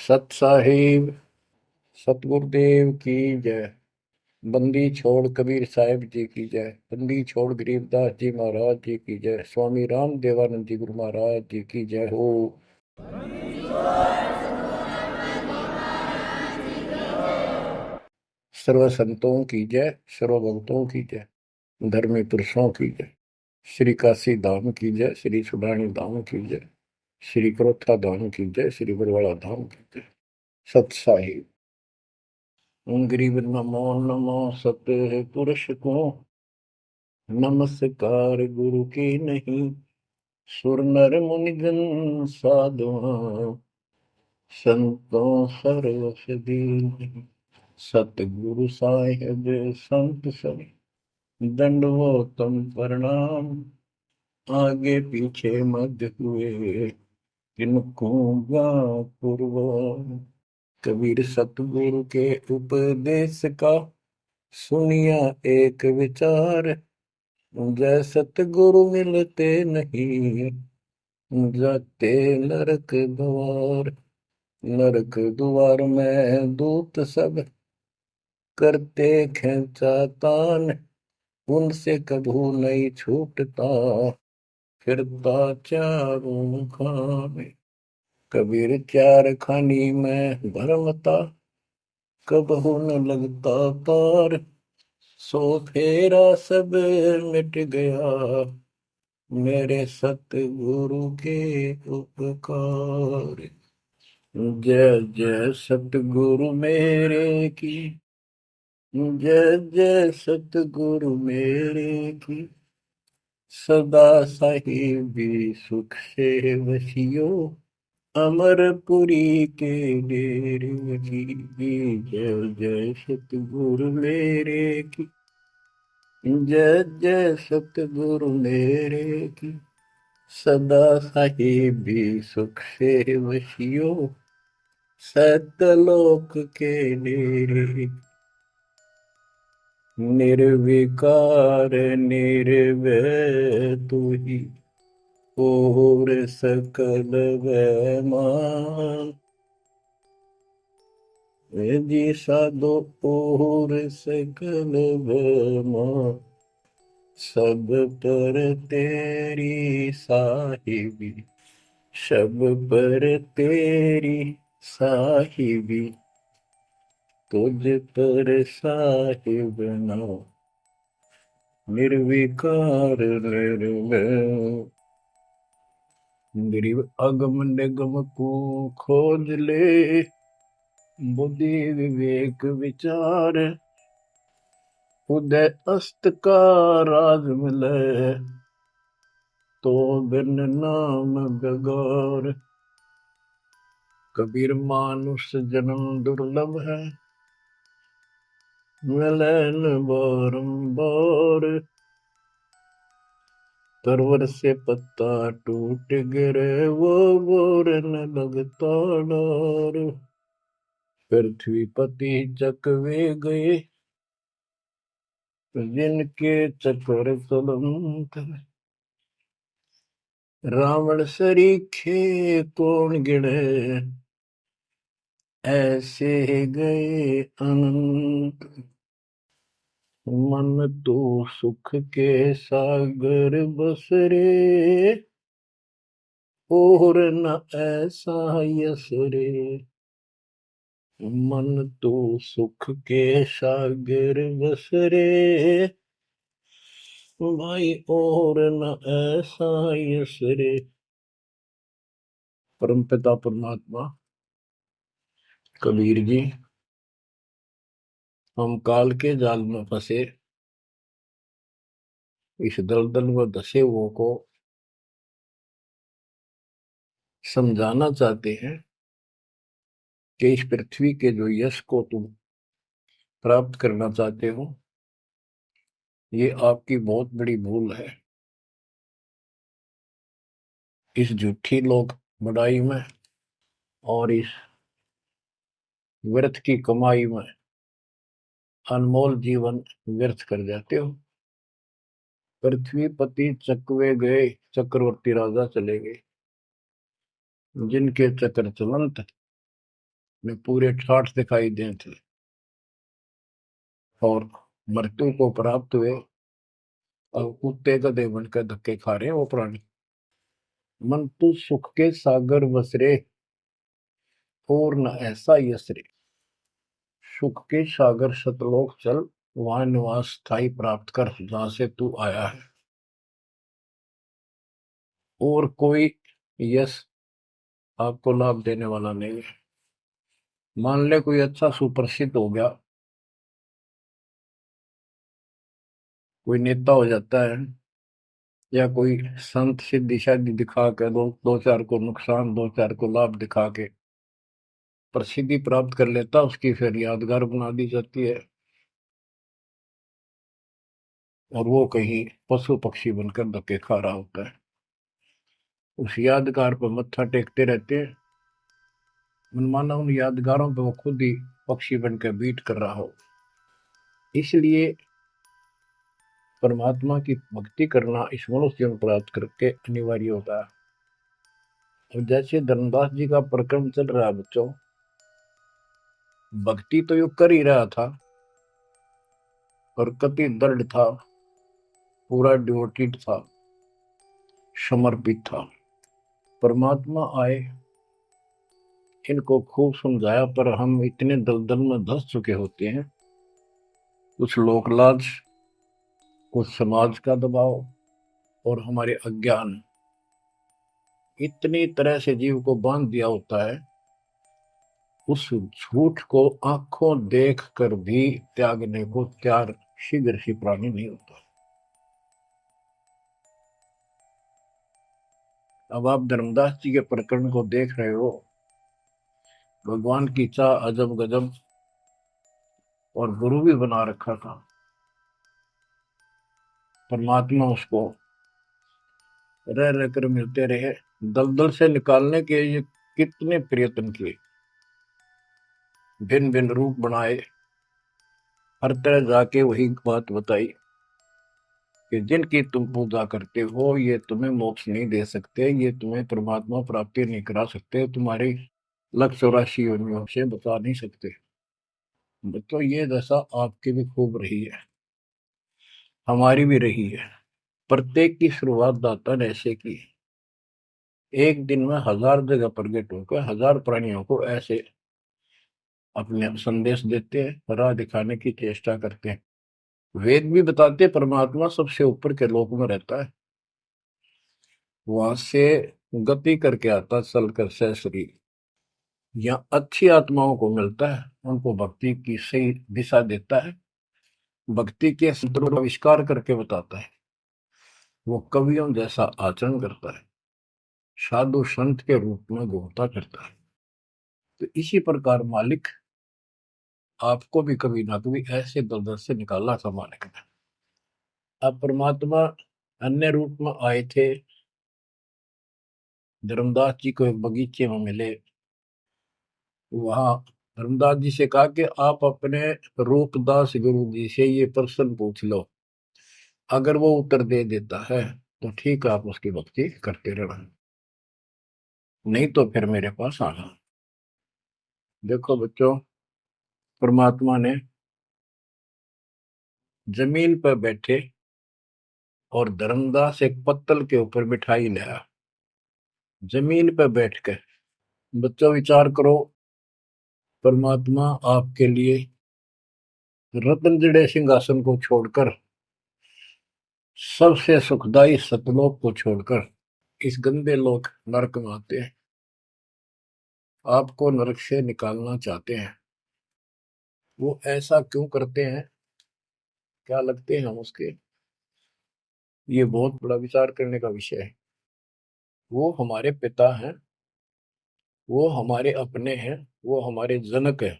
सत साहिब सतगुरुदेव की जय। बंदी छोड़ कबीर साहिब जी की जय। बंदी छोड़ गरीबदास जी महाराज जी की जय। स्वामी राम देवानंद जी गुरु महाराज जी की जय हो। सर्व संतों की जय, सर्व भक्तों की जय, धर्मी पुरुषों की जय। श्री काशी धाम की जय, श्री सुडानी धाम की जय, श्री क्रोथा धाम की जय, श्री बरवाड़ा धाम की जय। सत साहिब गरीब नमो नमो सत पुरुष को नमस्कार गुरु की नहीं। सुर नर मुनिजन साधुआ संतों सरस दीन। सतगुरु साहिब संत सब दंडवतम प्रणाम। आगे पीछे मध्य हुए किनको पूर्व। कबीर सतगुरु के उपदेश का सुनिया एक विचार। जय सतगुरु मिलते नहीं जाते नरक द्वार। नरक द्वार में दूत सब करते खेचा तान। उनसे कभू नहीं छूटता फिरता चारों खाने। कबीर चार खानी में भरमता कबहू न लगता तार। सो फेरा सब मिट गया मेरे सतगुरु के उपकार। जय जय सतगुरु मेरे की जय जय सतगुरु मेरे की। सदा साहिबी सुख से वसियो अमरपुरी के डेरे की। जय जय सतगुरु मेरे की जय जय सतगुरु मेरे की। सदा साहिबी सुख से वसियो सतलोक के डेरे। निर्विकार निर्भय तू ही और सकल वैमान। जी साधो और सकल वैमान। सब पर तेरी साहिबी सब पर तेरी साहिबी। तुझ पर साहिब नाम निर्विकार निर्भय। गरीब अगम निगम को खोज ले बुद्धि विवेक विचार। उदय अस्त का राज मिले तो बिन नाम बेगार। कबीर मानुष जन्म दुर्लभ है मिले न बारंबार। तरवर से पत्ता टूट गिरे वो बोर न लगता डार। पृथ्वी पति चकवे गए जिनके चक्र चलंत। रावण सरीखे कौन गिने ऐसे गए अनंत। मन तो सुख के सागर बसरे और न ऐसा यस रे। मन तो सुख के सागर बसरे भाई और न ऐसा यस रे। परमपिता परमात्मा कबीर जी, हम काल के जाल में फंसे इस दलदल में धसे हुओं को समझाना चाहते हैं कि इस पृथ्वी के जो यश को तुम प्राप्त करना चाहते हो ये आपकी बहुत बड़ी भूल है। इस झूठी लोग बड़ाई में और इस व्यर्थ की कमाई में अनमोल जीवन व्यर्थ कर जाते हो। पृथ्वी पति चकवे गए चक्रवर्ती राजा चले गए जिनके चक्र चलंत। में पूरे ठाठ दिखाई दें थे और मृत्यु को प्राप्त हुए और कुत्ते गधे बनकर धक्के खा रहे हैं वो प्राणी। मन तू सुख के सागर बसरे और न ऐसा यसरे। सुख के सागर सतलोक चल, वहां निवास स्थायी प्राप्त कर जहां से तू आया है। और कोई यश आपको लाभ देने वाला नहीं है। मान ले कोई अच्छा सुप्रसिद्ध हो गया, कोई नेता हो जाता है, या कोई संत सिद्धि शादी दिखा के दो चार को नुकसान, दो चार को लाभ दिखा के प्रसिद्धि प्राप्त कर लेता, उसकी फिर यादगार बना दी जाती है और वो कहीं पशु पक्षी बनकर धक्के खा रहा होता है। उस यादगार पर मत्था टेकते रहते हैं, मनमाना उन यादगारों पर वो खुद ही पक्षी बनकर बीट कर रहा हो। इसलिए परमात्मा की भक्ति करना इस मनुष्य जीवन प्राप्त करके अनिवार्य होता है। और जैसे धर्मदास जी का प्रकरण चल रहा है बच्चों, भक्ति तो यो कर ही रहा था और कति दृढ़ था, पूरा डिवोटेड था, समर्पित था। परमात्मा आए, इनको खूब समझाया, पर हम इतने दलदल में धंस चुके होते हैं, कुछ लोक लाज, कुछ समाज का दबाव और हमारे अज्ञान इतनी तरह से जीव को बांध दिया होता है, उस झूठ को आंखों देख कर भी त्यागने को तैयार शीघ्र सी प्राणी नहीं होता। अब आप धर्मदास जी के प्रकरण को देख रहे हो, भगवान की चाह अजब गजब और गुरु भी बना रखा था। परमात्मा उसको रह रह कर मिलते रहे, दलदल से निकालने के ये कितने प्रयत्न किए, भिन्न भिन्न रूप बनाए, हर तरह जाके वही बात बताई कि जिनकी तुम पूजा करते हो ये तुम्हें मोक्ष नहीं दे सकते, ये तुम्हें परमात्मा प्राप्ति नहीं करा सकते, तुम्हारी 184 योनियों से बता नहीं सकते। तो ये दशा आपकी भी खूब रही है, हमारी भी रही है। प्रत्येक की शुरुआत दाता ने ऐसे की, एक दिन में 1000 जगह प्रकट होकर 1000 प्राणियों को ऐसे अपने संदेश देते हैं, राह दिखाने की चेष्टा करते हैं। वेद भी बताते परमात्मा सबसे ऊपर के लोक में रहता है, वहां से गति करके आता चल कर सह शरीर, या अच्छी आत्माओं को मिलता है, उनको भक्ति की सही दिशा देता है, भक्ति के सूत्रों का आविष्कार करके बताता है, वो कवियों जैसा आचरण करता है, साधु संत के रूप में घूमता करता है। तो इसी प्रकार मालिक आपको भी कभी ना कभी ऐसे दलदल से निकाला था मालिक ने। अब परमात्मा अन्य रूप में आए थे, धर्मदास जी को एक बगीचे में मिले, वहां धर्मदास जी से कहा कि आप अपने रूपदास गुरु जी से ये प्रश्न पूछ लो, अगर वो उत्तर दे देता है तो ठीक है, आप उसकी भक्ति करते रहना, नहीं तो फिर मेरे पास आना। देखो बच्चों, परमात्मा ने जमीन पर बैठे और धर्मदास एक पत्तल के ऊपर मिठाई लाया, जमीन पर बैठकर। बच्चों विचार करो, परमात्मा आपके लिए रत्न जड़े सिंहासन को छोड़कर, सबसे सुखदाई सतलोक को छोड़कर इस गंदे लोक नरक में आते हैं, आपको नरक से निकालना चाहते हैं। वो ऐसा क्यों करते हैं, क्या लगते हैं हम उसके, ये बहुत बड़ा विचार करने का विषय है। वो हमारे पिता हैं, वो हमारे अपने हैं, वो हमारे जनक हैं,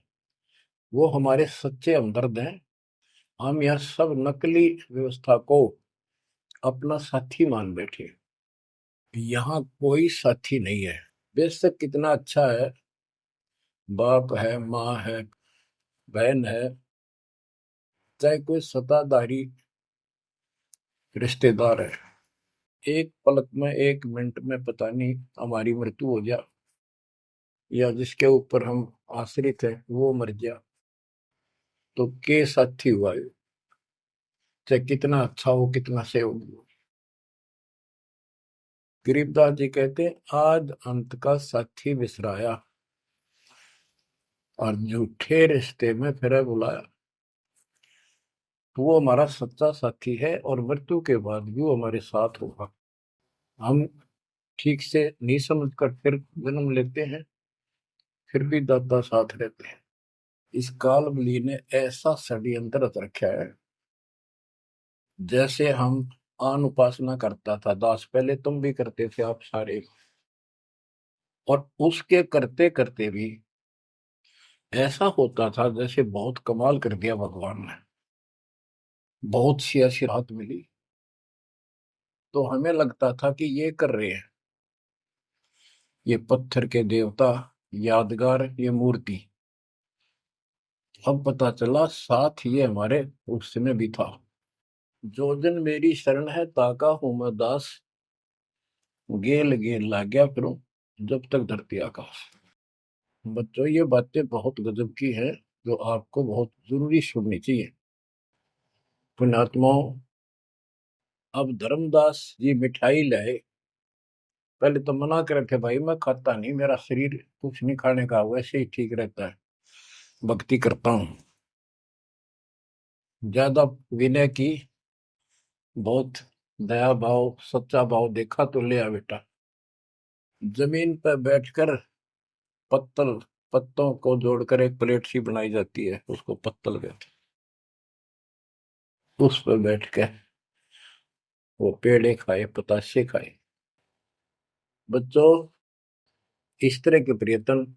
वो हमारे सच्चे हमदर्द हैं। हम यह सब नकली व्यवस्था को अपना साथी मान बैठे, यहाँ कोई साथी नहीं है। बेशक कितना अच्छा है, बाप है, माँ है, बहन है, चाहे कोई सत्ताधारी रिश्तेदार है, एक पलक में, एक मिनट में पता नहीं हमारी मृत्यु हो जाए, या जिसके ऊपर हम आश्रित है वो मर गया तो के साथी हुआ है, चाहे कितना अच्छा हो कितना सेवक हो। गरीबदास जी कहते हैं आज अंत का साथी बिसराया और झूठे रिश्ते में फिर बुलाया। तो वो हमारा सच्चा साथी है और मृत्यु के बाद भी वो हमारे साथ होगा। हम ठीक से नहीं समझ कर फिर जन्म लेते हैं, फिर भी दादा साथ रहते हैं। इस काल बली ने ऐसा षड्यंत्र रच रखा है। जैसे हम आन उपासना करता था दास, पहले तुम भी करते थे आप सारे, और उसके करते करते भी ऐसा होता था जैसे बहुत कमाल कर दिया भगवान ने, बहुत सी ऐसी राहत मिली। तो हमें लगता था कि ये कर रहे हैं, ये पत्थर के देवता, यादगार, ये मूर्ति। अब पता चला साथ ये हमारे उस समय भी था। जो दिन मेरी शरण है ताका हूं मैं दास, गेल गेल ला गया फिरूं जब तक धरती आकाश। बच्चों ये बातें बहुत गजब की हैं जो आपको बहुत जरूरी सुननी चाहिए। पुण्यात्माओं, अब धर्मदास जी मिठाई लाए। पहले तो मना कर रखे भाई मैं खाता नहीं, मेरा शरीर कुछ नहीं खाने का वैसे ही ठीक रहता है, भक्ति करता हूँ। ज्यादा विनय की, बहुत दया भाव सच्चा भाव देखा तो ले आ बेटा। जमीन पर बैठकर पत्तल, पत्तों को जोड़कर एक प्लेट सी बनाई जाती है, उसको पत्तल कहते हैं। उस पर बैठ के वो पेड़े खाए पताशे खाए। बच्चों इस तरह के प्रयत्न,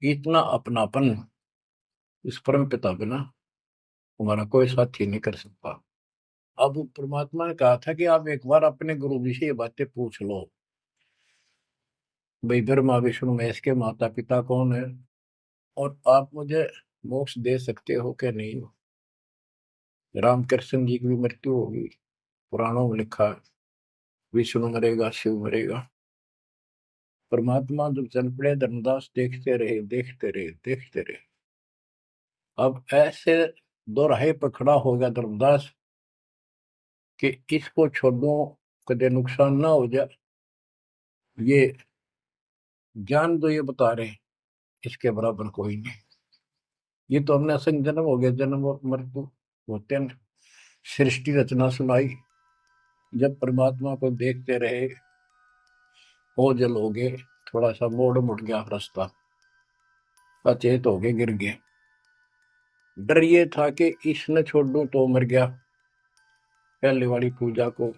इतना अपनापन इस परम पिता बिना हमारा कोई साथी नहीं कर सकता। अब परमात्मा ने कहा था कि आप एक बार अपने गुरु जी से ये बातें पूछ लो, भाई ब्रह्मा विष्णु महेश के माता पिता कौन है, और आप मुझे मोक्ष दे सकते हो कि नहीं। रामकृष्ण जी की भी मृत्यु होगी, पुराणों में लिखा है, विष्णु मरेगा शिव मरेगा। परमात्मा जब चल पड़े धर्मदास देखते रहे देखते रहे देखते रहे। अब ऐसे दो राहे पर खड़ा हो गया धर्मदास कि इसको छोड़ो कदे नुकसान ना हो जाए। ये ज्ञान तो ये बता रहे हैं, इसके बराबर कोई नहीं। ये तो हमने असंग जन्म हो गया, जन्म और मृत्यु होते हैं। सृष्टि रचना सुनाई, जब परमात्मा को देखते रहे ओझल हो गए, थोड़ा सा मोड़ मुड़ गया रास्ता, अचेत हो गए गिर गए। डर ये था कि इसने छोड़ दूं तो मर गया पहले वाली पूजा को,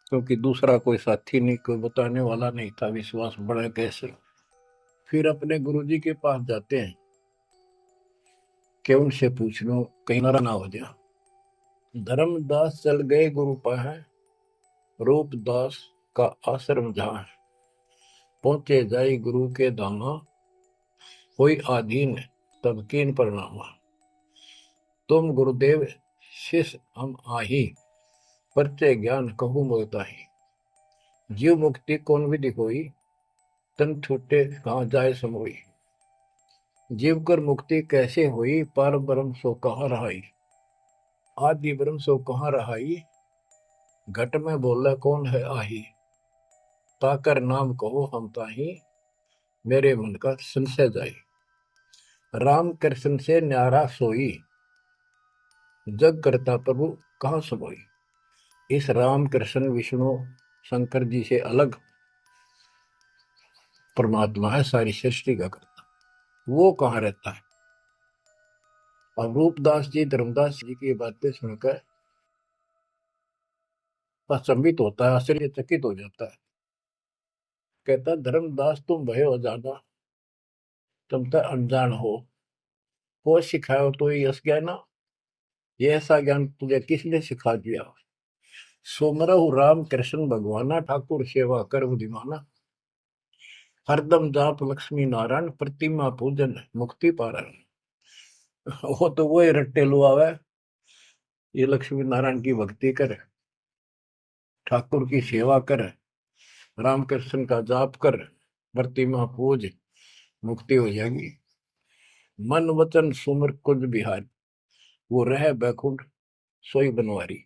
क्योंकि दूसरा कोई साथी नहीं, कोई बताने वाला नहीं था, विश्वास बढ़े कैसे। फिर अपने गुरुजी के पास जाते हैं कि उनसे पूछ लो कहीं ना हो जाए। धर्मदास चल गए गुरु पास, रूपदास का आश्रम जहाँ, पहुंचे जाई गुरु के धामा, कोई आधीन तब कीन प्रणामा। तुम गुरुदेव शिष्य हम आही, परचे ज्ञान कहूँ मोताही। जीव मुक्ति कौन विधि कोई, तन छूटे कहाँ जाए समोई। जीव कर मुक्ति कैसे हुई, पार ब्रह्म सो कहाँ रहाई। आदि ब्रह्म सो कहाँ रहाई, घट में बोला कौन है आही। ताकर नाम कहो हम ताही, मेरे मन का संशय जाई। राम कृष्ण से न्यारा सोई, जग करता प्रभु कहाँ समोई। इस राम कृष्ण विष्णु शंकर जी से अलग परमात्मा है, सारी सृष्टि का करता, वो कहाँ रहता है। और रूपदास जी धर्मदास जी की बातें सुनकर अचंभित होता है, आश्चर्यचकित हो जाता है। कहता धर्मदास तुम भय हो ज्यादा, तुम तो अनजान हो सिखाओ तो ये यश ज्ञान, ये ऐसा ज्ञान तुझे किसने सिखा दिया। सोमरहु राम कृष्ण भगवाना, ठाकुर सेवा कर बुद्धिमाना। हरदम जाप लक्ष्मी नारायण, प्रतिमा पूजन मुक्ति पारण। वो तो वो रट्टे लुआवे, ये लक्ष्मी नारायण की भक्ति करे, ठाकुर की सेवा करे, रामकृष्ण का जाप कर, प्रतिमा पूज, मुक्ति हो जाएगी। मन वचन सुमर कुंज बिहारी, वो रह बैकुंठ सोई बनवारी।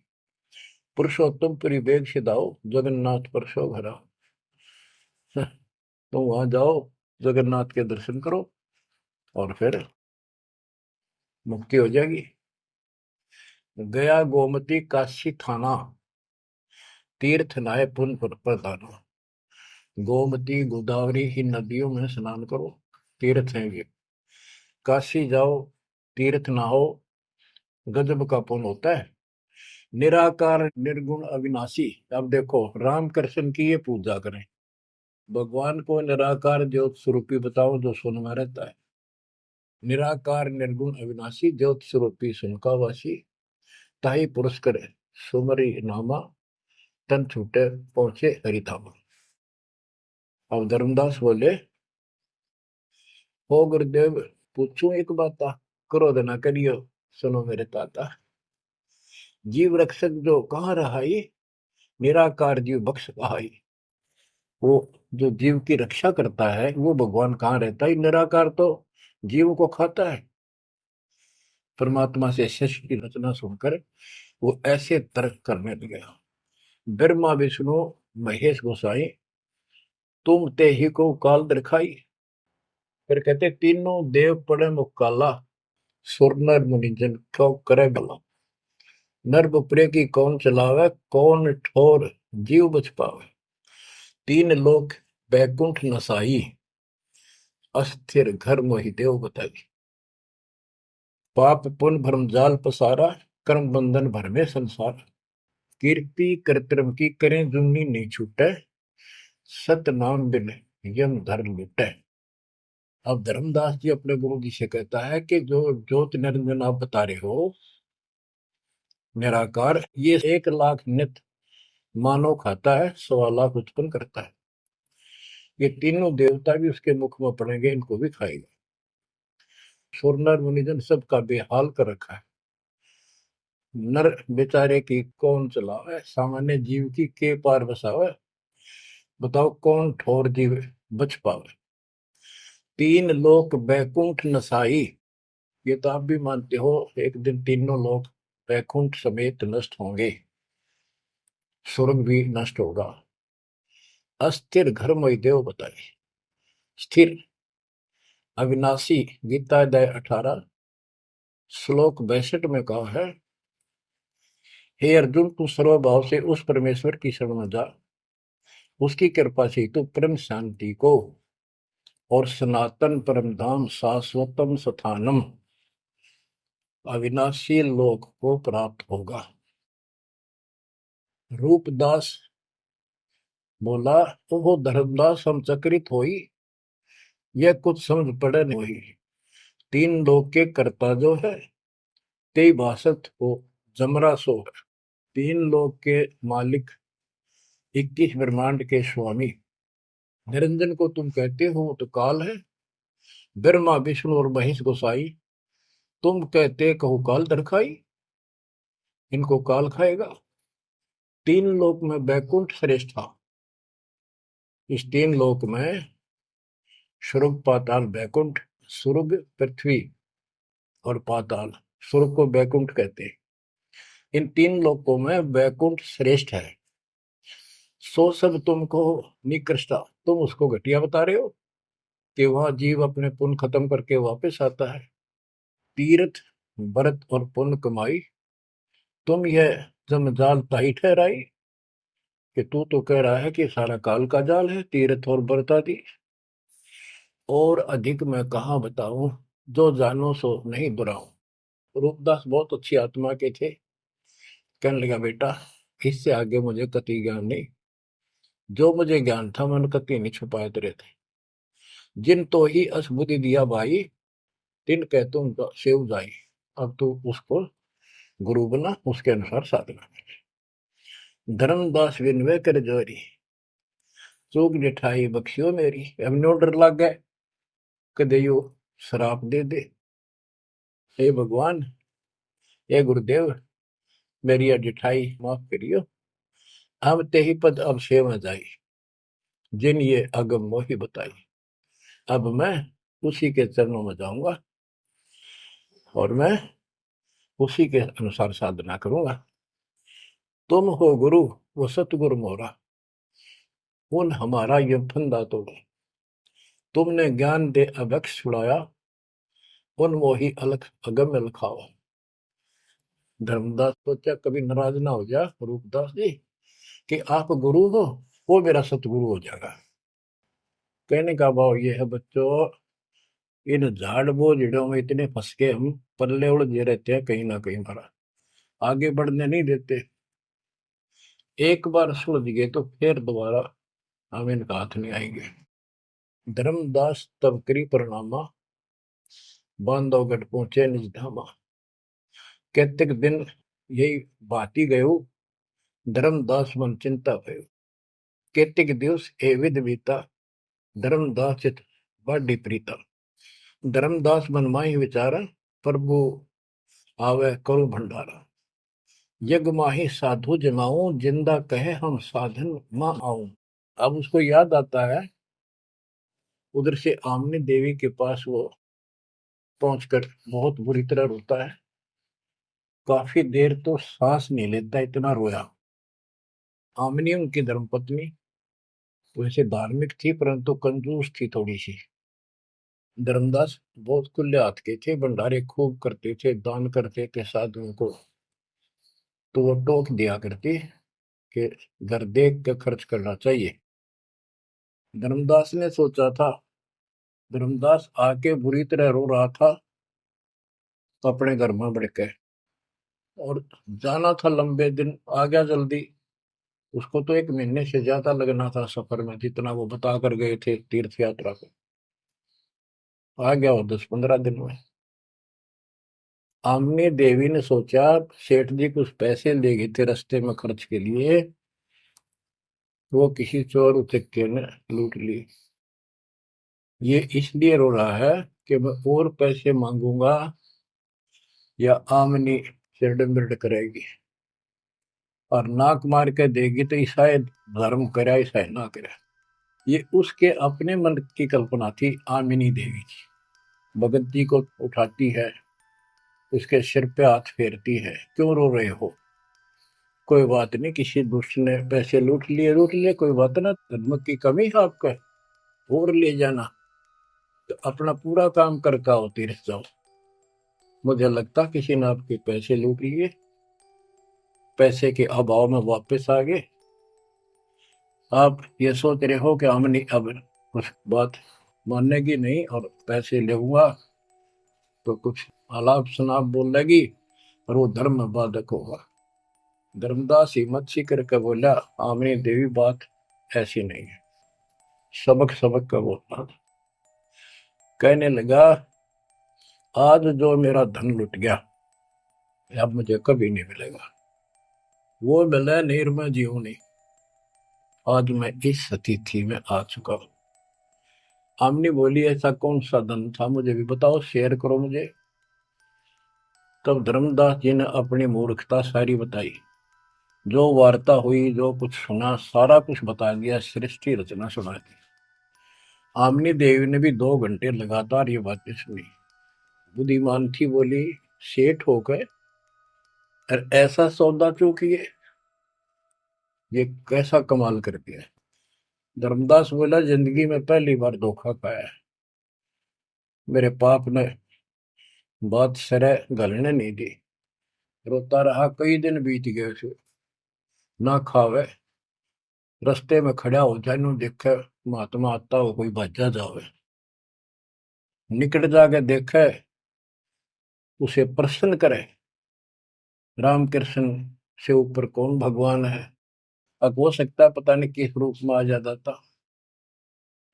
पुरुषोत्तम पुरी बेग सिधाओ, जगन्नाथ परसो घरा। तो वहां जाओ, जगन्नाथ के दर्शन करो और फिर मुक्ति हो जाएगी। गया गोमती काशी थाना, तीर्थ नाय पुन प्रधाना। गोमती गोदावरी ही नदियों में स्नान करो, तीर्थ हैं ये। काशी जाओ, तीर्थ नहाओ, गजब का पुण्य होता है। निराकार निर्गुण अविनाशी। अब देखो, राम कृष्ण की ये पूजा करें, भगवान को निराकार ज्योत स्वरूपी बताओ जो सुन में रहता है। निराकार निर्गुण अविनाशी, ज्योत स्वरूपी सुनकावासी, ताही पुरुष करे सुमरी नामा, तन छूटे पहुंचे हरिधामा। अब धर्मदास बोले, हो गुरुदेव, पूछूं एक बात, क्रोध ना करियो, सुनो मेरे ताता। जीव रक्षक जो कहाँ रहाई, निराकार जीव बख्श कहाई। वो जो जीव की रक्षा करता है वो भगवान कहाँ रहता है, निराकार तो जीव को खाता है। परमात्मा से शिष्य की रचना सुनकर वो ऐसे तर्क करने लगे। ब्रह्मा विष्णु महेश गोसाई, तुम ते ही को काल दिखाई। फिर कहते, तीनों देव पड़े मुकाला, सुर नर मुनि जन क्यों करे भला। नर बपरे की कौन चलावे, कौन ठोर जीव बच पावे। तीन लोक बैकुंठ नसाई, अस्थिर घर मोहि देव बताई। पाप पुण्य भरम जाल पसारा, कर्म बंधन भर में संसार। कीर्ति कृत्रिम की करें जुमनी नहीं छूटे, सत नाम बिन यम धर लुटे। अब धर्मदास जी अपने गुरु जी से कहता है कि जो ज्योत निरंजन आप बता रहे हो निराकार, ये 1 लाख नित मानव खाता है, 1.25 लाख उत्पन्न करता है। ये तीनों देवता भी उसके मुख में पड़ेंगे, इनको भी खाएगा। सुर नर मुनिजन सबका बेहाल कर रखा है। नर बेचारे की कौन चलावे, सामान्य जीव की के पार बसावे। बताओ कौन ठोर जीव बच पावे। तीन लोक बैकुंठ नसाई, ये तो आप भी मानते हो, एक दिन तीनों लोग बैकुंठ समेत नष्ट होंगे, स्वर्ग भी नष्ट होगा। अस्थिर घर मोहि देव बताए। स्थिर अविनाशी, गीता अध्याय 18 श्लोक 62 में कहा है, हे अर्जुन, तू सर्वभाव से उस परमेश्वर की शरण में जा, उसकी कृपा से तू परम शांति को और सनातन परम धाम शाश्वतम स्थानम अविनाशी लोक को प्राप्त होगा। रूपदास बोला, तो वो धर्मदास हम चकित होई, यह कुछ समझ पड़े नहीं हुई। तीन लोक के कर्ता जो है, ते भाषत हो जमरा सो है। तीन लोक के मालिक, 21 ब्रह्मांड के स्वामी निरंजन को तुम कहते हो तो काल है। ब्रह्मा विष्णु और महेश गोसाई, तुम कहते कहो काल दरखाई, इनको काल खाएगा। तीन लोक में बैकुंठ श्रेष्ठ था। इस तीन लोक में स्वर्ग पाताल बैकुंठ, स्वर्ग पृथ्वी और पाताल, स्वर्ग को बैकुंठ कहते हैं। इन तीन लोकों में बैकुंठ श्रेष्ठ है। सो सब तुमको निकृष्टा, तुम उसको घटिया बता रहे हो कि वह जीव अपने पुण्य खत्म करके वापस आता है। तीर्थ व्रत और पुण्य कमाई, तुम यह जमजाल ताई ठहराई कि तू तो कह रहा है कि सारा काल का जाल है, तीर्थ और व्रत आदि। और अधिक मैं कहाँ बताऊं, जो जानो सो नहीं दुराऊं। रूपदास बहुत अच्छी आत्मा के थे। कहने लगा, बेटा इससे आगे मुझे कति ज्ञान नहीं। जो मुझे ज्ञान था मैंने कति नहीं छुपाए तेरे थे। जिन तो ही असबुद्धि दिया भाई, तिन कह तुम सेव जाई। अब तू उसको गुरु बना, उसके अनुसार साधना कर। धर्मदास विनवे कर जोरी, चूक जिठाई बख्शियो मेरी। अब नो डर लग गए, कदे यो शराप दे दे। हे भगवान, हे गुरुदेव, मेरी जिठाई माफ करियो। हम ते ही पद अब सेवा जाई, जिन ये अगम मोही बताई। अब मैं उसी के चरणों में जाऊंगा। और मैं उसी के अनुसार साधना करूंगा। तुम हो गुरु वो सतगुरु मोरा, उन हमारा ये फंदा तोड़ो। तुमने ज्ञान दे अभक्ष छुड़ाया, उन मोही अलख अगम लखाओ। धर्मदास सोचा कभी नाराज ना हो जा रूपदास जी कि आप गुरु हो, वो मेरा सतगुरु हो जाएगा। कहने का भाव ये है बच्चों, इन झाड़ बोझड़ों में इतने फंस के हम पल्ले उलझे रहते हैं, कहीं ना कहीं हमारा आगे बढ़ने नहीं देते। एक बार सुलझ गए तो फिर दोबारा हम इनका हाथ नहीं आएंगे। धर्मदास तब करी प्रणामा, बांधवगढ़ पहुंचे निज धामा। कैतिक दिन यही भाती गयो, धर्मदास मन चिंता भयो। कैतिक दिवस ए विध बीता, धर्मदास चित बाढ़ी प्रीता। धर्मदास मन माही विचारा, प्रभु आवे करो भंडारा। यज्ञ माही साधु जमाऊं, जिंदा कहे हम साधन मां आऊं। अब उसको याद आता है, उधर से आमनी देवी के पास वो पहुंचकर बहुत बुरी तरह रोता है। काफी देर तो सांस नहीं लेता, इतना रोया। आमनी उनकी धर्मपत्नी वैसे धार्मिक थी परंतु कंजूस थी थोड़ी सी। धर्मदास बहुत खुले हाथ के थे, भंडारे खूब करते थे, दान करते थे साधुओं को। तो वो टोक दिया करती कि घर देख के खर्च करना चाहिए। धर्मदास ने सोचा था, धर्मदास आके बुरी तरह रो रहा था तो अपने घर में बढ़ के, और जाना था लंबे दिन, आ गया जल्दी। उसको तो 1 महीने से ज्यादा लगना था सफर में, जितना वो बता कर गए थे तीर्थ यात्रा को। आ गया वो 10-15 दिन में। आमनी देवी ने सोचा सेठ जी कुछ पैसे ले गए थे रास्ते में खर्च के लिए, वो किसी चोर उचक्के ने लूट ली। ये इसलिए रो रहा है कि मैं और पैसे मांगूंगा या आमनी सिरड मिरड करेगी, और नाक मार के देगी तो ईसाई धर्म करे ईसाई ना करे। ये उसके अपने मन की कल्पना थी। आमिनी देवी की भगत जी को उठाती है, उसके सिर पे हाथ फेरती है, क्यों रो रहे हो, कोई बात नहीं, किसी दुष्ट ने पैसे लूट लिए, कोई बात ना, धर्म की कमी है आपका, और ले जाना, तो अपना पूरा काम करके आओ, तीर्थ जाओ। मुझे लगता किसी ने आपके पैसे लूट लिए, पैसे के अभाव में वापस आ गए। आप ये सोच रहे हो कि हमने अब कुछ बात मानेगी नहीं और पैसे लेऊंगा तो कुछ आलाप शनाप बोलेगी और वो धर्म बाधक होगा। धर्मदास हिम्मत सी करके बोला, आमनी देवी बात ऐसी नहीं है। सबक सबक का बोलना। कहने लगा, आज जो मेरा धन लुट गया अब मुझे कभी नहीं मिलेगा, वो मिले नहीं मैं जीऊं नहीं। आज मैं इस स्थिति में आ चुका हूं। आमनी बोली, ऐसा कौन सा धन था, मुझे भी बताओ, शेयर करो मुझे। तब धर्मदास जी ने अपनी मूर्खता सारी बताई, जो वार्ता हुई, जो कुछ सुना, सारा कुछ बता दिया, सृष्टि रचना सुना दी। आमनी देवी ने भी 2 घंटे लगातार ये बातें सुनी। बुद्धिमान थी, बोली, सेठ हो गए और ऐसा सौदा चूकिए, ये कैसा कमाल कर दिया। धर्मदास बोला, जिंदगी में पहली बार धोखा पाया है। मेरे पाप ने बात सरे गलने नहीं दी। रोता रहा, कई दिन बीत गए उसे, ना खावे, रस्ते में खड़ा हो जाए, नु देखे महात्मा आता हो, कोई भाजा जावे, निकट जाके देखे, उसे प्रसन्न करे, राम कृष्ण से ऊपर कौन भगवान है। अब हो सकता है पता नहीं किस रूप में आ जाता था,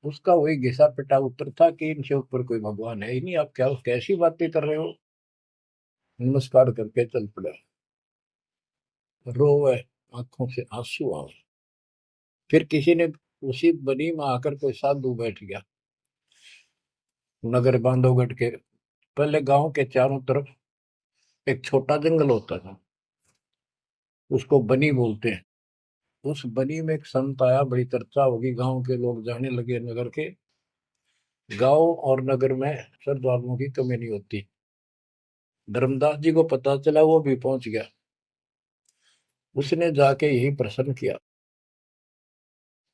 उसका वही घिसा पिटा उत्तर था कि इनसे ऊपर कोई भगवान है ही नहीं, आप क्या कैसी बातें कर रहे हो। नमस्कार करके चल पड़ा, रोवे, आंखों से आंसू आवे। फिर किसी ने उसी बनी में आकर कोई साधु बैठ गया। नगर बांधवगढ़ के पहले गांव के चारों तरफ एक छोटा जंगल होता था, उसको बनी बोलते हैं। उस बनी में एक संत आया, बड़ी चर्चा होगी, गांव के लोग जाने लगे, नगर के। गांव और नगर में श्रद्धालुओं की कमी नहीं होती। धर्मदास जी को पता चला, वो भी पहुंच गया। उसने जाके यही प्रश्न किया।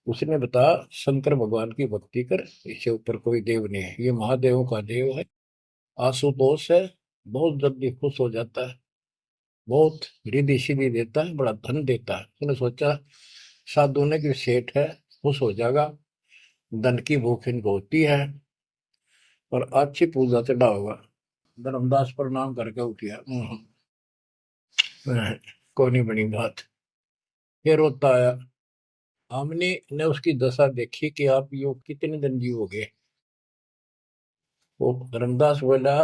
उसने बताया शंकर भगवान की भक्ति कर, इससे ऊपर कोई देव नहीं है, ये महादेवों का देव है। आशुतोष है, बहुत जल्दी खुश हो जाता है, बहुत रिद्धि सिद्धि देता है, बड़ा धन देता है। उसने सोचा साधु ने की सेठ है, खुश हो जाएगा, धन की भूख इनको होती है, और अच्छी पूजा चढ़ा होगा। धर्मदास प्रणाम करके उठिया। कोई नहीं बनी बात। फिर रोता आया। हमने ने उसकी दशा देखी कि आप यो कितने दिन जीवोगे। वो धर्मदास बोला,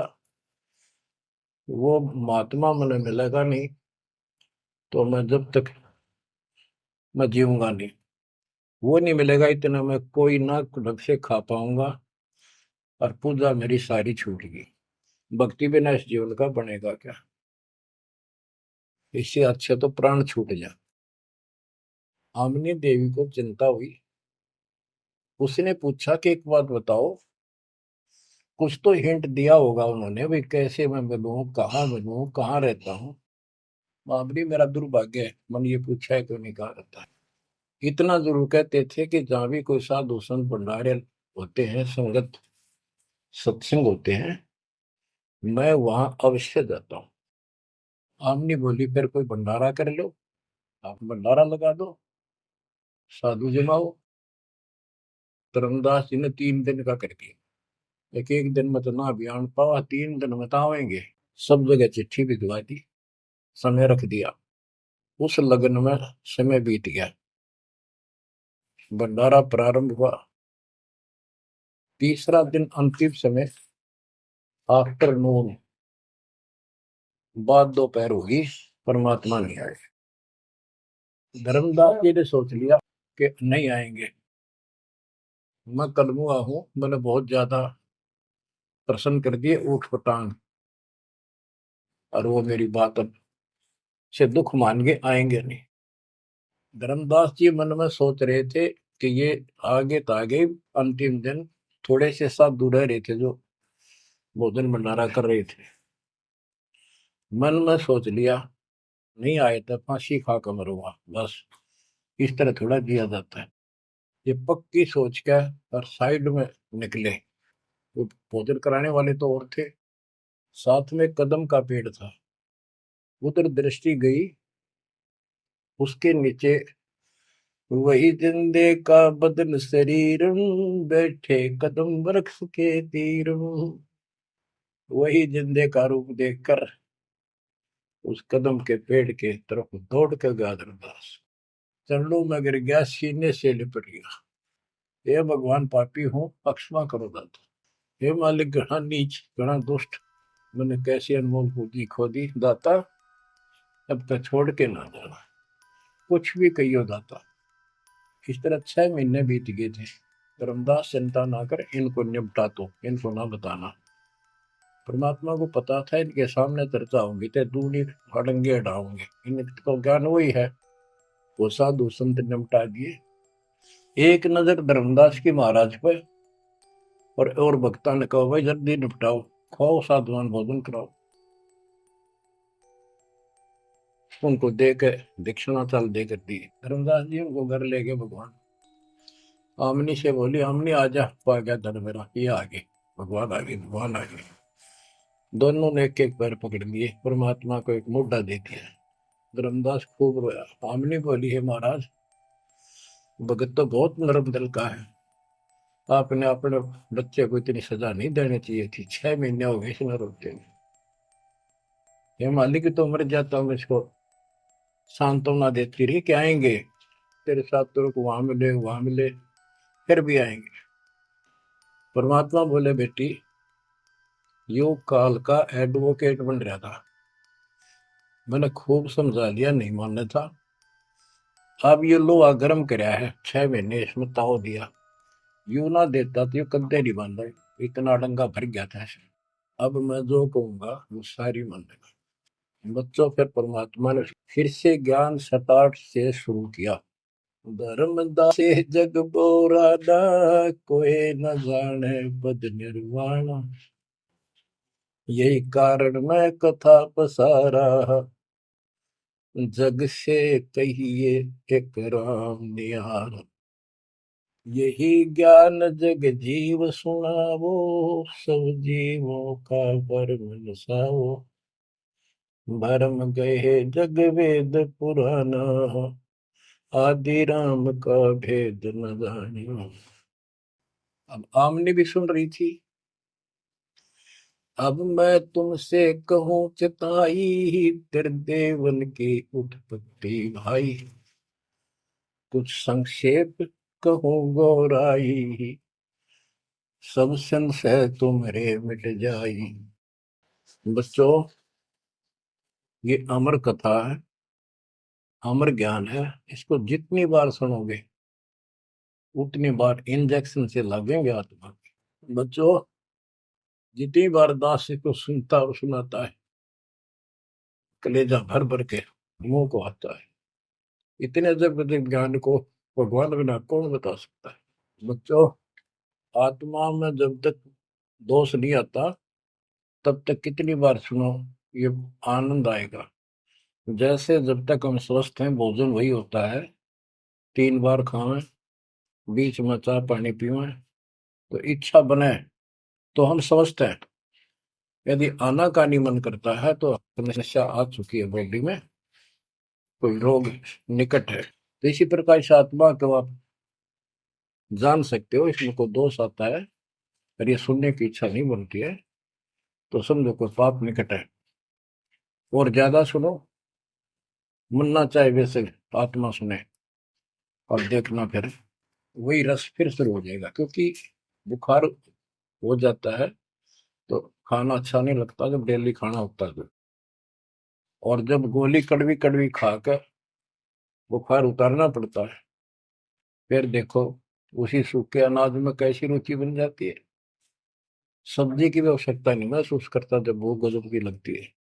वो महात्मा मुझे मिलेगा नहीं तो मैं जब तक मैं जीऊंगा नहीं। वो नहीं मिलेगा इतना मैं कोई ना ढंग से खा पाऊंगा, और पूजा मेरी सारी छूट गई। भक्ति बिना इस जीवन का बनेगा क्या। इससे अच्छे तो प्राण छूट जा। आमनी देवी को चिंता हुई। उसने पूछा कि एक बात बताओ, कुछ तो हिंट दिया होगा उन्होंने, भाई कैसे मैं मिलूं, कहाँ रहता हूँ। बाबरी मेरा दुर्भाग्य है, मन ये पूछा है क्यों नहीं कहा रहता है। इतना जरूर कहते थे कि जहां भी कोई साधु संत भंडारे होते हैं, संगत सत्संग होते हैं, मैं वहां अवश्य जाता हूँ। आमनी बोली फिर कोई भंडारा कर लो, आप भंडारा लगा दो, साधु जमाओ। धर्मदास जी ने 3 दिन का कर दिया। एक एक दिन में तो ना अभियान पावा, 3 दिन में तो आवेंगे। सब जगह चिट्ठी भिजवा दी, समय रख दिया। उस लगन में समय बीत गया। भंडारा प्रारंभ हुआ। तीसरा दिन अंतिम समय, आफ्टरनून, बाद दोपहर होगी, परमात्मा नहीं आए। धर्मदास जी ने सोच लिया कि नहीं आएंगे। मैं कलमुआ हूं, मैंने बहुत ज्यादा प्रसन्न कर दिए ऊट पटांग, और वो मेरी बात अब से दुख मान के आएंगे नहीं। धर्मदास जी मन में सोच रहे थे कि ये आगे तो आगे अंतिम दिन, थोड़े से साधु रह रहे थे जो भोजन भंडारा कर रहे थे। मन में सोच लिया नहीं आए तो फांसी खा कर मरूंगा, बस इस तरह थोड़ा जिया जाता है। ये पक्की सोच के और साइड में निकले। वो भोजन कराने वाले तो और थे, साथ में कदम का पेड़ था। उधर दृष्टि गई, उसके नीचे वही जिंदे का बदन शरीर, बैठे कदम वृक्ष के तीर। वही जिंदे का रूप देखकर उस कदम के पेड़ के तरफ दौड़ कर गया धर्मदास। चरणों में गिर गया, सीने से लिपट गया। हे भगवान, पापी हूँ, क्षमा करो दाता। हे मालिक, घना नीच, घना दुष्ट, मैंने कैसी अनमोल पूंजी खो दी दाता। अब तक छोड़ के ना जाना, कुछ भी कहियो दाता। इस तरह 6 महीने बीत गए थे। धर्मदास चिंता ना कर, इनको निपटा तो, इनको ना बताना। परमात्मा को पता था इनके सामने चर्चा होंगी तो दूनी फड़ंगे हटाओगे, इनको ज्ञान वही है। वो साधु संत निपटा दिए। एक नजर धर्मदास की महाराज पे, और भक्ता ने कहा भाई जल्दी निपटाओ, खाओ साधुवान भोजन कराओ। उनको दे के दक्षिणा चाल दे कर दी। धर्मदास जी उनको घर ले गए भगवान। आमनी से बोली, आमनी आजा, पा गया धन मेरा, ये आ गए भगवान, आ गए भगवान, आ गए। दोनों ने एक एक पैर पकड़ लिए, परमात्मा को एक मुद्दा दे दिया। धर्मदास खूब रोया। आमनी बोली, है महाराज, भगत तो बहुत नरम दिल का है, आपने अपने बच्चे को इतनी सजा नहीं देनी चाहिए थी। 6 महीने हो गए इसमें रोते हुए। ये मालिक तो मर जाता हूँ, इसको सांत्वना देती रही कि आएंगे तेरे साथ, तेरे को वहां मिले वहां मिले, फिर भी आएंगे। परमात्मा बोले, बेटी योग काल का एडवोकेट बन रहा था, मैंने खूब समझा लिया, नहीं मानना था। अब ये लोहा गर्म कराया है, 6 महीने इसमें ताव दिया, यू ना देता तो ये कद्दे नहीं बांधा, इतना डंगा भर गया था ऐसे। अब मैं जो कहूंगा वो सारी मान लेगा। बच्चों, फिर परमात्मा ने फिर से ज्ञान सताट से शुरू किया। धर्मदासे जग बोराना, कोई न जाने पद निर्वाणा। यही कारण मैं कथा पसारा, जग से कहिए एक राम निहार। यही ज्ञान जग जीव सुनावो, सब जीवों का भरम नसाओ। भरम गए जग वेद पुराना, आदि राम का भेद न जानियो। अब आमने भी सुन रही थी। अब मैं तुमसे कहूं चिताई, त्रिदेवन की उत्पत्ति भाई। कुछ संक्षेप कहूं गौराई, सब संशय तुम्हारे मिट जाई। बच्चों, ये अमर कथा है, अमर ज्ञान है। इसको जितनी बार सुनोगे उतनी बार इंजेक्शन से लगेंगे आत्मा में। बच्चों, जितनी बार दास इसको सुनता और सुनाता है, कलेजा भर भर के मुंह को आता है। इतने अजब अजब ज्ञान को भगवान बिना कौन बता सकता है। बच्चों, आत्मा में जब तक दोष नहीं आता तब तक कितनी बार सुनो, ये आनंद आएगा। जैसे जब तक हम स्वस्थ हैं भोजन वही होता है, 3 बार खाएं, बीच में चाय पानी पीवें, तो इच्छा बने तो हम स्वस्थ हैं। यदि आनाकानी मन करता है तो समस्या आ चुकी है, बॉडी में कोई रोग निकट है। तो इसी प्रकार से आत्मा को आप जान सकते हो, इसमें कोई दोष आता है और ये सुनने की इच्छा नहीं बनती है तो समझो कोई पाप निकट है। और ज्यादा सुनो, मन ना चाहे वैसे आत्मा सुने, और देखना फिर वही रस फिर शुरू हो जाएगा। क्योंकि बुखार हो जाता है तो खाना अच्छा नहीं लगता जब डेली खाना होता है तो। और जब गोली कड़वी कड़वी खाकर बुखार उतारना पड़ता है, फिर देखो उसी सूखे अनाज में कैसी रुचि बन जाती है। सब्जी की भी आवश्यकता नहीं महसूस करता जब वो गजब की लगती है।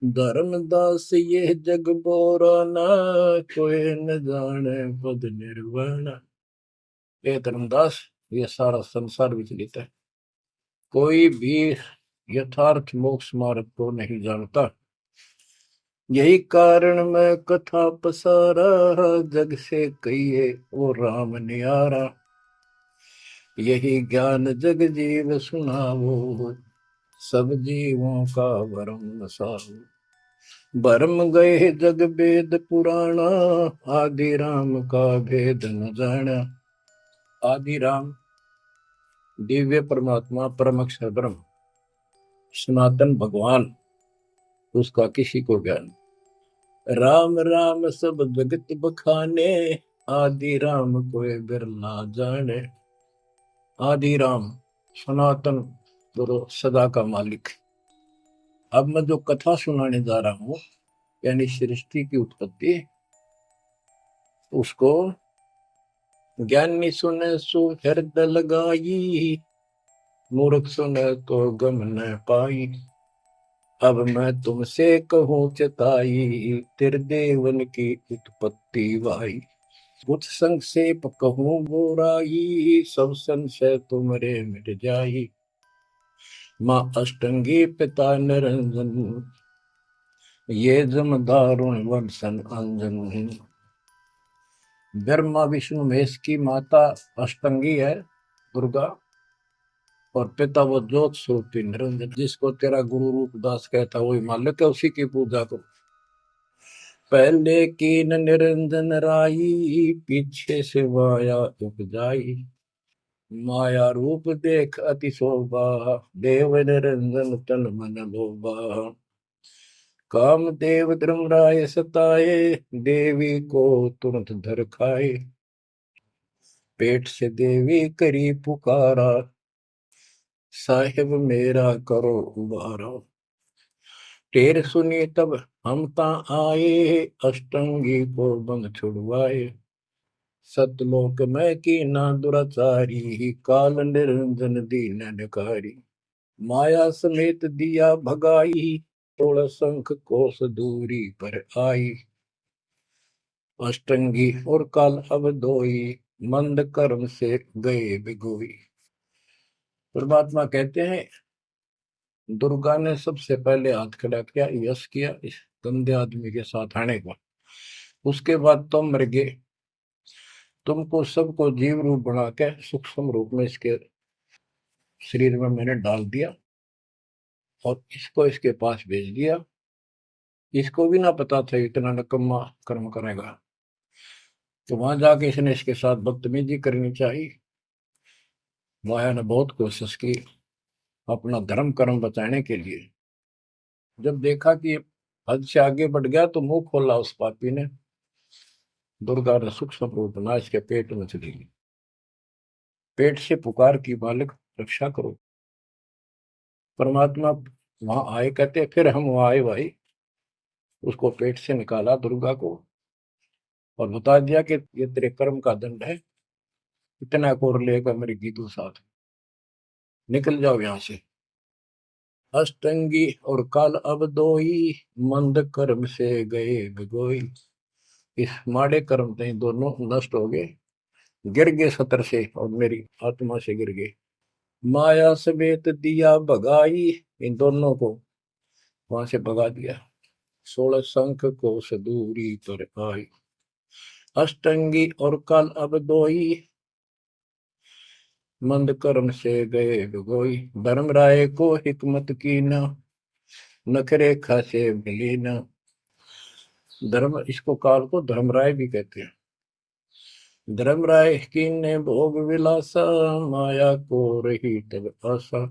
धर्मदास ये जग बोराना, कोई न जाने पद निर्वाण। ये धर्मदास, ये सारा संसार विचलित है, कोई भी यथार्थ मोक्ष मार्ग को नहीं जानता। यही कारण मैं कथा पसारा, जग से कहिए वो राम नियारा। यही ज्ञान जग जीव सुनावो, सब जीवों का भरम नसाओ। भरम गए जग वेद पुराना, आदि राम का भेद न जाना। आदि राम दिव्य परमात्मा परम अक्षर ब्रह्म सनातन भगवान, उसका किसी को ज्ञान। राम राम सब जगत बखाने, आदि राम कोई बिरला जाने। आदि राम सनातन गुरु सदा का मालिक। अब मैं जो कथा सुनाने जा रहा हूं, यानी सृष्टि की उत्पत्ति, उसको ज्ञानी सुने सो हृदय लगाई, मूर्ख सुने तो गम न पाई। अब मैं तुमसे कहूँ चिताई, त्रिदेवन की उत्पत्ति भाई। कुछ संक्षेप कहूँ गोराई, सब संशय तुमरे मिट जाई। माँ अष्टंगी पिता निरंजन, ये जम दारुण वंशन अंजन। ब्रह्मा विष्णु महेश की माता अष्टंगी है दुर्गा, और पिता वो ज्योत स्वरूपी निरंजन, जिसको तेरा गुरु रूप दास कहता वही मालिक है, उसी की पूजा को। पहले कीन निरंजन राई, पीछे से माया उपजाई। माया रूप देख अति शोभा, देव निरंजन तन मन लोभा। काम देव धर्मराय सताए, देवी को तुरंत धर खाए। पेट से देवी करी पुकारा, साहिब मेरा करो उबारा। टेर सुनी तब हम ता आए, अष्टंगी को बंद छुड़वाए। सतलोक में की ना दुराचारी, काल निरंजन दीन निकारी। माया समेत दिया भगाई, तोड़ शंख कोस दूरी पर आई। अष्टंगी और काल अब दोई, मंद कर्म से गए बिगोई। परमात्मा कहते हैं दुर्गा ने सबसे पहले हाथ खड़ा किया, यश किया इस गंदे आदमी के साथ आने का। उसके बाद तुम मर गए, तुमको सबको जीव रूप बना के सूक्ष्म रूप में इसके शरीर में मैंने डाल दिया और इसको इसके पास भेज दिया। इसको भी ना पता था इतना नकम्मा कर्म करेगा, तो वहां जाके इसने इसके साथ बदतमीजी करनी चाहिए। माया ने बहुत कोशिश की अपना धर्म कर्म बचाने के लिए। जब देखा कि हद से आगे बढ़ गया तो मुंह खोला उस पापी ने। दुर्गा ने सूक्ष्म रूप बना इसके पेट में चली गई। पेट से पुकार की, मालिक रक्षा करो। परमात्मा वहां आए, कहते फिर हम वहां आए भाई, उसको पेट से निकाला दुर्गा को और बता दिया कि ये तेरे कर्म का दंड है, इतना कोर लेकर मेरे गीतों साथ निकल जाओ यहाँ से। अष्टंगी और काल अब दो ही, मंद कर्म से गए भिगोई। इस माड़े कर्म से दोनों नष्ट हो गए, गिर गए सतर से और मेरी आत्मा से गिर गए। माया समेत दिया भगाई, इन दोनों को वहां से भगा दिया। 16 शंख को सदूरी पर आई, अष्टंगी और काल अब दो ही, मंद कर्म से गए भिगोई। धर्मराय को हिकमत की न, नखरेखा से मिली न। धर्म, इसको काल को धर्मराय भी कहते हैं। धर्मराय की ने भोग विलासा, माया को रही तब आशा।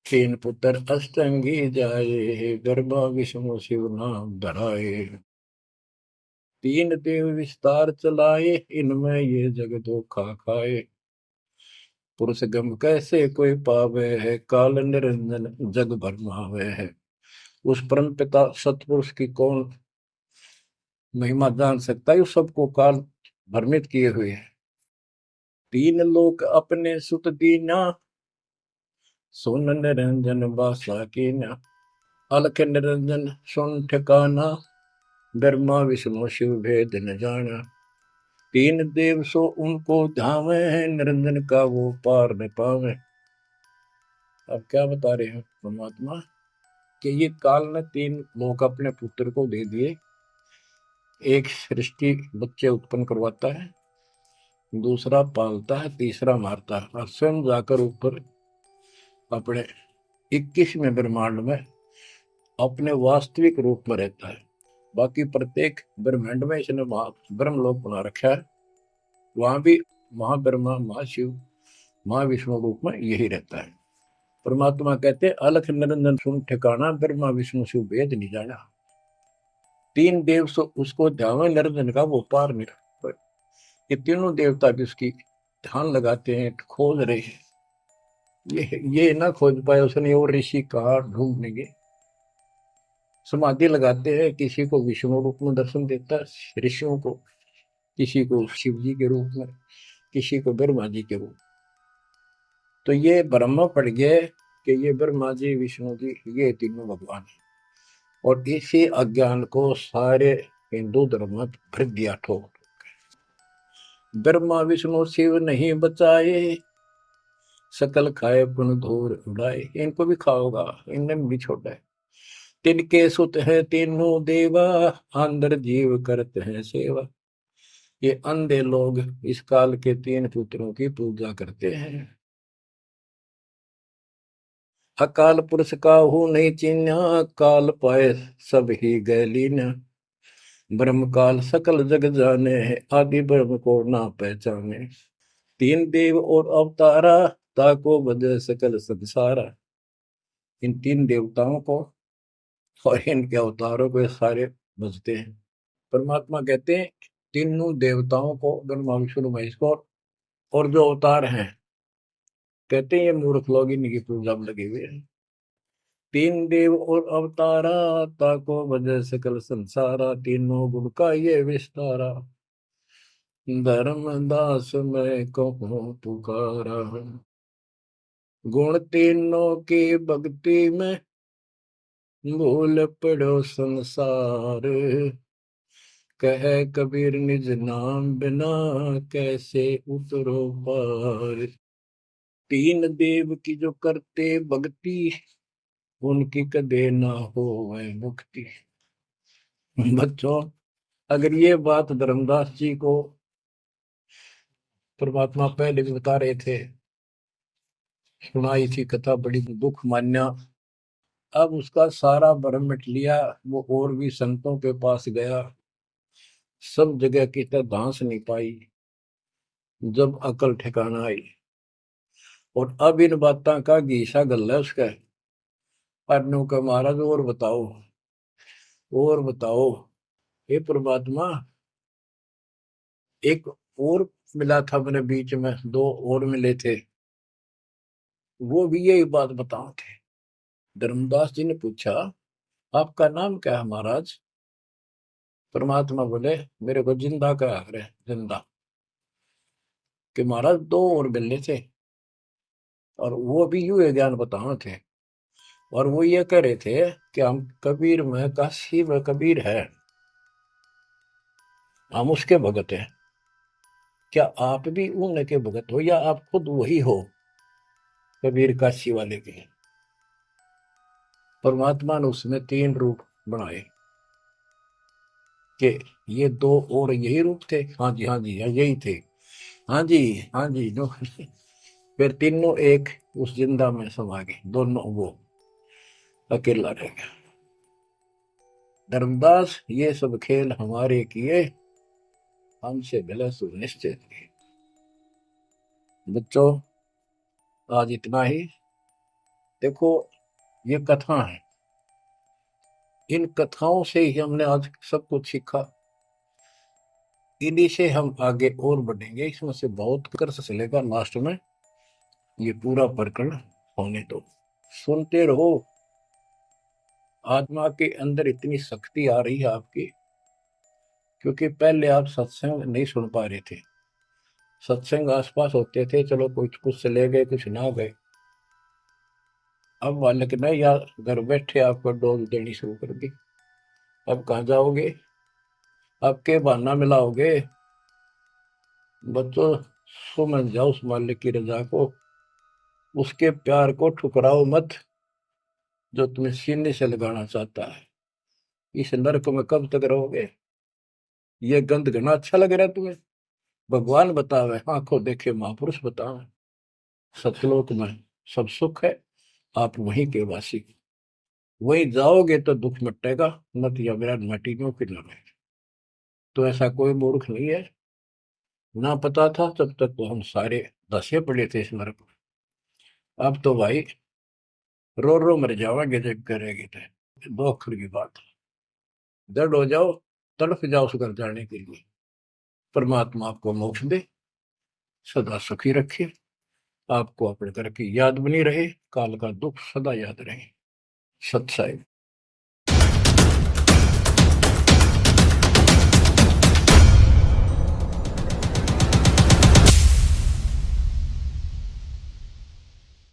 तीन पुत्र अष्टंगी जाए, गर्भा विष्णु शिव नाम धराए। तीन देव विस्तार चलाए, इनमें ये जग धोखा खाए। पुरुष गम कैसे कोई पावे है, काल निरंजन जग भरमावे है। उस परम पिता सतपुरुष की कौन महिमा जान सकता है, सबको काल भ्रमित किए हुए है। तीन लोक अपने सुत दीना, सुन निरंजन बासा कीना। अलख निरंजन सुन ठिकाना, ब्रह्मा विष्णु शिव भेद न जाना। तीन देव सो उनको धावे, निरंजन का वो पार न पावे। अब क्या बता रहे हैं परमात्मा कि ये काल ने तीन लोग अपने पुत्र को दे दिए। एक सृष्टि बच्चे उत्पन्न करवाता है, दूसरा पालता है, तीसरा मारता है और स्वयं जाकर ऊपर अपने 21वें ब्रह्मांड में अपने वास्तविक रूप में रहता है। बाकी प्रत्येक ब्रह्मांड में इसने ब्रह्मलोक बना रखा है, वहां भी महाब्रह्मा महाशिव महाविष्णु रूप में यही रहता है। परमात्मा कहते अलख निरंजन सुन ठिकाना, ब्रह्मा विष्णु शिव भेद नहीं जाना। तीन देव सो उसको ध्यान निरंजन का वो पार नहीं। ये तीनों देवता भी उसकी ध्यान लगाते हैं, खोज रहे हैं। ये ना खोज पाए उसने और ऋषि कहा ढूंढनेंगे। समाधि लगाते हैं, किसी को विष्णु रूप में दर्शन देता है ऋषियों को, किसी को शिव जी के रूप में, किसी को ब्रह्मा जी के रूप। तो ये ब्रह्म पड़ गए कि ये ब्रह्मा जी विष्णु जी ये तीनों भगवान है। और इसी अज्ञान को सारे हिंदू धर्म में भर दिया ठोक। ब्रह्मा विष्णु शिव नहीं बचाए, सकल खाए पुन धूर उड़ाए। इनको भी खाओगा, इनने भी छोड़ा है। तिनके सुत है तीनों देवा, अंदर जीव करते हैं सेवा। ये अंधे लोग इस काल के तीन पुत्रों की पूजा करते हैं। अकाल पुरुष का हूं नहीं चिन्ह, काल पाए सब ही गैलीन। ब्रह्म काल सकल जग जाने, आदि ब्रह्म को ना पहचाने। तीन देव और अवतारा, ताको बजे सकल संसारा। इन तीन देवताओं को और इनके अवतारों को सारे बजते हैं। परमात्मा कहते हैं तीनों देवताओं को, ब्रह्मा विष्णु महेश को और जो अवतार हैं, कहते हैं ये मूर्ख लोग इनकी पूजा में लगे हुए हैं। तीन देव और अवतारा, ताको वजह सकल संसारा। तीनों गुण का ये विस्तारा, धर्मदास मैं कहूँ पुकारा। गुण तीनों की भक्ति में, भूल पड़ो संसार। कह कबीर निज नाम बिना, कैसे उतरो पार। तीन देव की जो करते भक्ति, उनकी कदे ना हो वह मुक्ति। बच्चों, अगर ये बात धर्मदास जी को परमात्मा पहले भी बता रहे थे, सुनाई थी कथा, बड़ी दुख मान्या। अब उसका सारा भरम मिट लिया। वो और भी संतों के पास गया, सब जगह की तरह धांस नहीं पाई। जब अकल ठिकाना आई, और अब इन बातों का घीसा गल है उसका। अनु का महाराज और बताओ, और बताओ। हे परमात्मा, एक और मिला था मेरे बीच में, दो और मिले थे, वो भी यही बात बताओ थे। धर्मदास जी ने पूछा, आपका नाम क्या है महाराज? परमात्मा बोले, मेरे को जिंदा कहा करे, जिंदा। कि महाराज दो और मिलने थे, और वो भी यूं ज्ञान बताओ थे। और वो ये कह रहे थे कि हम कबीर में, काशी में कबीर है, हम उसके भगत हैं। क्या आप भी उनके भगत हो, या आप खुद वही हो कबीर काशी वाले के? परमात्मा ने उसमें तीन रूप बनाए कि ये दो और यही रूप थे। हाँ जी, हाँ जी, हाँ यही थे। हाँ जी, हाँ जी, नो। फिर तीनों एक उस जिंदा में समा गए, दोनों वो अकेला रह गया। धर्मदास, ये सब खेल हमारे किए, हमसे भले सुनिश्चित किए। बच्चों, आज इतना ही। देखो, ये कथा है, इन कथाओं से ही हमने आज सब कुछ सीखा। इन्हीं से हम आगे और बढ़ेंगे। इसमें से बहुत कर चलेगा, लास्ट में ये पूरा प्रकरण होने दो, सुनते रहो। आत्मा के अंदर इतनी शक्ति आ रही है आपकी, क्योंकि पहले आप सत्संग नहीं सुन पा रहे थे। सत्संग आसपास होते थे, चलो कुछ कुछ चले गए, कुछ ना गए। अब मालिक ने या घर बैठे आपको डोज देनी शुरू कर दी। अब कहाँ जाओगे? अब के बहाना मिलाओगे? बच्चों, समझ जाओ उस मालिक की रजा को, उसके प्यार को ठुकराओ मत, जो तुम्हें सीने से लगाना चाहता है। इस नरक में कब तक रहोगे? ये गंध घना अच्छा लग रहा है तुम्हें? भगवान बतावे, आंखों देखे महापुरुष बतावे, सतलोक में सब सुख है, आप वहीं के वासी। वहीं जाओगे तो दुख मिटेगा, मत या विराट मटी में फिर लगे। तो ऐसा कोई मूर्ख नहीं है। ना पता था तब तक तो हम सारे दसे पड़े थे इस नरक में। अब तो भाई रो रो मर जाओगे जब करेगी तो। दो अक्षर की बात है, दृढ़ हो जाओ, तड़प जाओ उस घर जाने के लिए। परमात्मा आपको मोक्ष दे, सदा सुखी रखे, आपको अपने घर की याद बनी रहे, काल का दुख सदा याद रहे। सत्साई।